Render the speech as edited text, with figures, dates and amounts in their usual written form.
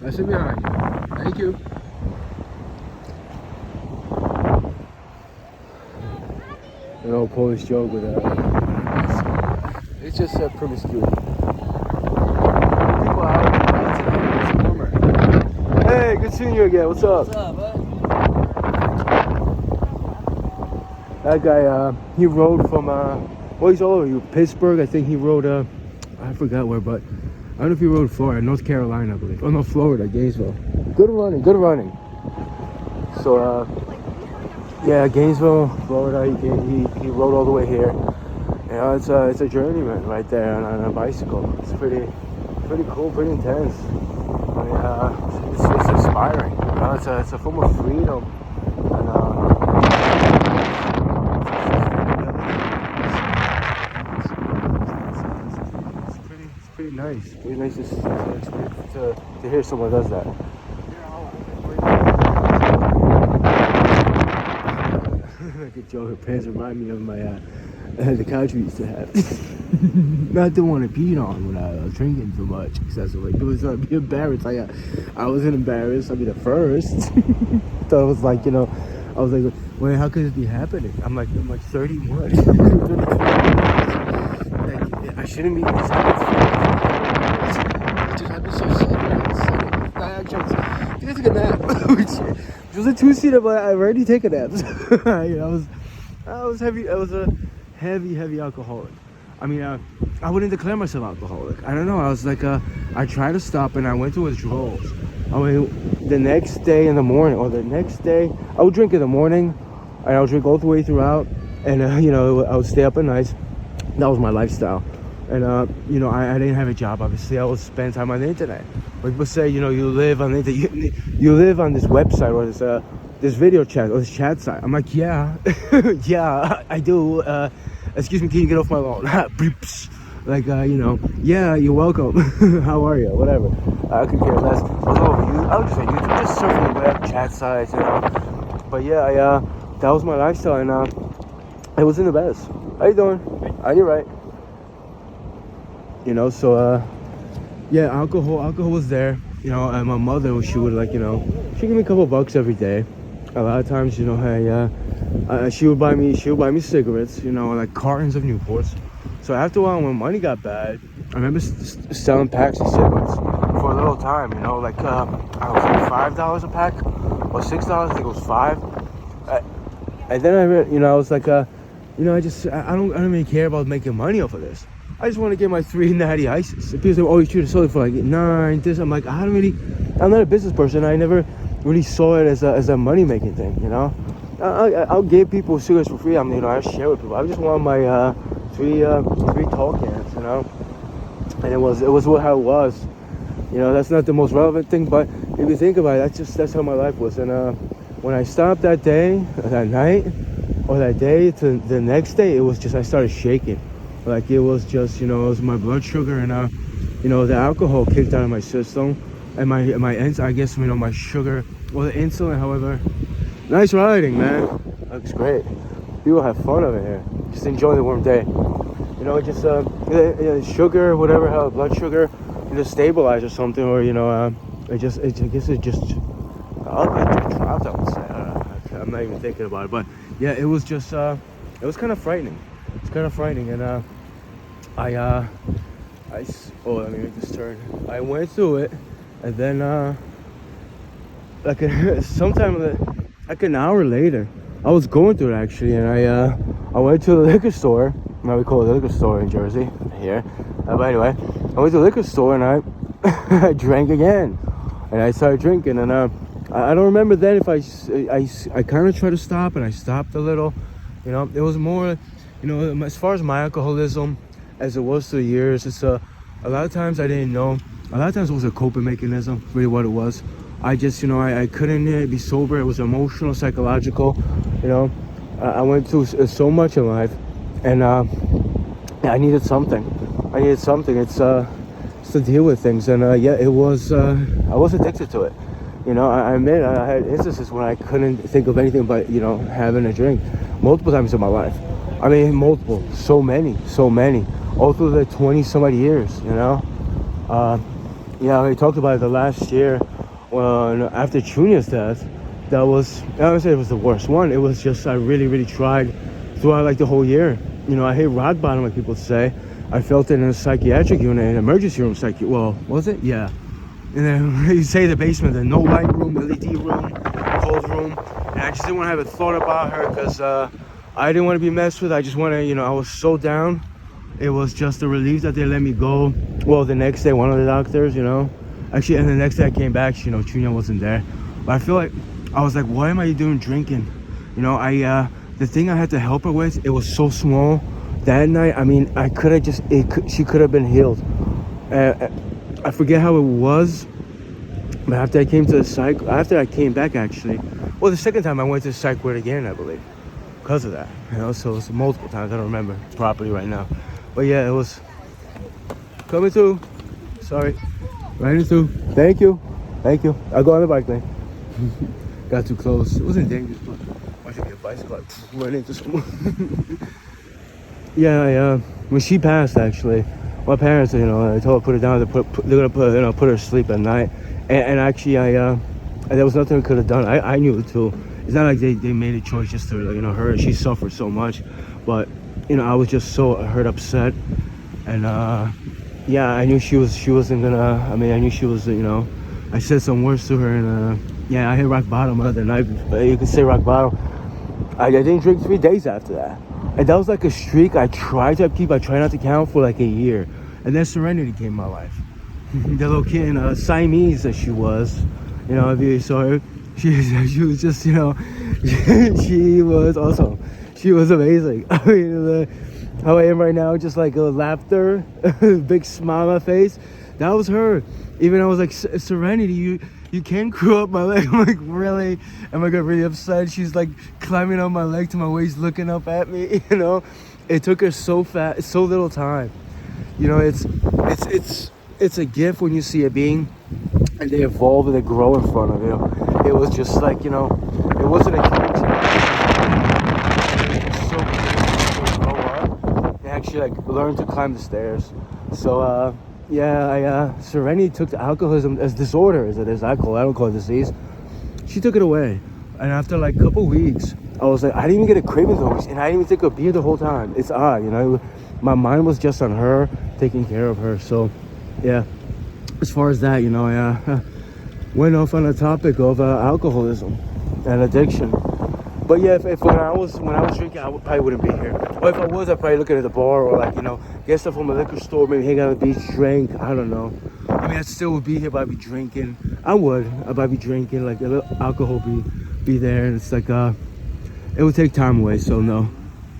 I sit behind you. Thank you. An old Polish joke with it's just a promiscuity. People out today, it's warmer. Hey, good seeing you again. What's up? What's up, bud? That guy, he rode from, well, he's all over Pittsburgh. I think he rode, I forgot where, but I don't know if he rode Florida, North Carolina, I believe. Oh, no, Florida, Gainesville. Good running, good running. So, yeah, Gainesville, Florida, he rode all the way here. You know, it's a journeyman right there on a bicycle. It's pretty cool, pretty intense. I mean, it's inspiring. You know, it's a form of freedom. And, it's pretty nice. Pretty nice to hear someone does that. Like a joke, her pants remind me of my the couch we used to have. Not the one to pee on when I was drinking too much excessively. It was be embarrassed. I wasn't embarrassed. I mean, at first, thought it was like, you know, I was like, wait, how could this be happening? I'm like 31. Like, I shouldn't be. This happens. It just happens so suddenly. I actually took a nap, which was a 2-seater, but I've already taken naps. I was heavy. I was a heavy alcoholic. I mean, I wouldn't declare myself alcoholic. I don't know. I was like, I tried to stop and I went to withdrawals. I mean, the next day in the morning, or the next day, I would drink in the morning, and I would drink all the way throughout, and you know, I would stay up at night. That was my lifestyle. And you know, I didn't have a job. Obviously, I would spend time on the internet. When people say, you know, you live on the internet, you live on this website or this video chat or this chat site. I'm like, yeah, yeah, I do. Excuse me, can you get off my lawn? Like, you know, yeah, you're welcome. How are you? Whatever. I could care less. I would just say YouTube, just surfing the web, chat sites, you know. But yeah, that was my lifestyle, and it wasn't the best. How you doing? Are you right? You know, so yeah, alcohol was there. You know, and my mother, she would, like, you know, she'd give me a couple bucks every day. A lot of times, you know, hey, she would buy me cigarettes, you know, like cartons of Newports. So after a while, when money got bad, I remember selling packs of cigarettes for a little time, you know, like I was like $5 a pack or $6. I think it was $5. And then I was like, you know, I don't really care about making money off of this. I just want to get my 3 natty ices. People say, oh, you should have sold it for like 9. This, I'm like, I'm not a business person. I never really saw it as a money making thing, you know. I'll give people cigarettes for free. I mean, you know, I share with people. I just want my 3 tall cans, you know. And it was how it was. You know, that's not the most relevant thing, but if you think about it, that's how my life was. And when I stopped that day, that night, or that day to the next day, it was just, I started shaking. Like, it was just, you know, it was my blood sugar, and you know, the alcohol kicked out of my system, and my I guess, you know, my sugar, or the insulin. However, nice riding, man. Looks great. People have fun over here. Just enjoy the warm day. You know, just sugar, whatever, how blood sugar, you just stabilize or something, or, you know, I guess it just dropped, I would say. I'm not even thinking about it, but yeah, it was just it was kind of frightening. It's kind of frightening, and let me make this turn. I went through it, and then like an hour later, I was going through it actually, and I went to the liquor store. Now we call it the liquor store in Jersey here. But anyway, I went to the liquor store and I drank again, and I started drinking, and I don't remember then if I kind of tried to stop, and I stopped a little. You know, it was more, you know, as far as my alcoholism, as it was through the years, it's a lot of times I didn't know. A lot of times it was a coping mechanism, really what it was. I just, you know, I couldn't be sober. It was emotional, psychological, you know. I went through so much in life, and I needed something. It's to deal with things, and yeah, it was. I was addicted to it. You know, I admit I had instances when I couldn't think of anything but, you know, having a drink, multiple times in my life. I mean, multiple, so many, all through the 20 some odd years. You know, yeah, we talked about it the last year. Well, no, after Junior's death, that was, I would say it was the worst one. It was just, I really, really tried throughout like the whole year. You know, I hit rock bottom, like people say. I felt it in a psychiatric unit, in emergency room, well, was it? Yeah. And then you say the basement, the no light room, LED room, cold room. And I just didn't want to have a thought about her because I didn't want to be messed with. I just wanted, you know, I was so down. It was just a relief that they let me go. Well, the next day, one of the doctors, you know, actually, and the next day I came back, you know, Chunya wasn't there. But I feel like, I was like, what am I doing drinking? You know, the thing I had to help her with, it was so small. That night, I mean, I could have just, she could have been healed. I forget how it was, but after I came to the psych, after I came back actually, well, the second time I went to the psych ward again, I believe, because of that, you know, so it's multiple times, I don't remember properly right now. But yeah, it was coming through. Sorry. Riding through. Thank you. Thank you. I'll go on the bike lane. Got too close. It wasn't dangerous, but I should be a bicycle. I ran into someone. Yeah, when she passed, actually, my parents, you know, I told her put her down. They're gonna put her to sleep at night. And actually, there was nothing I could have done. I knew it too. It's not like they made a choice just to, you know, her. She suffered so much, but you know, I was just so hurt, upset, and yeah, I knew she wasn't gonna. I mean, I knew she was, you know. I said some words to her, and yeah, I hit rock bottom the other night. You could say rock bottom. I didn't drink 3 days after that, and that was like a streak I tried to keep. I tried not to count for like a year, and then Serenity came in my life. The little kid, Siamese that she was, you know, if you saw her, she was just, you know, she was awesome. She was amazing. I mean, how I am right now, just like a laughter, big smile on my face. That was her. Even I was like, Serenity, you can't crew up my leg. I'm like, really? Am I really upset? She's like climbing up my leg to my waist, looking up at me. You know, it took her so little time. You know, it's a gift when you see a being and they evolve and they grow in front of you. It was just like, you know, it wasn't a huge so to grow up and actually like learn to climb the stairs. So yeah, Serenity took the alcoholism as disorder as it is. I don't call it disease. She took it away, and after like a couple weeks, I was like, I didn't even get a craving for it, and I didn't even think of beer the whole time. It's odd, you know. My mind was just on her, taking care of her. So yeah, as far as that, you know, I went off on the topic of alcoholism and addiction. But yeah, if when I was drinking, I probably wouldn't be here. Or if I was, I'd probably look at the bar or like, you know, get stuff from a liquor store, maybe hang out at the beach, drink. I don't know. I mean, I still would be here, but I'd be drinking. I'd be drinking, like a little alcohol be there, and it's like it would take time away. So no.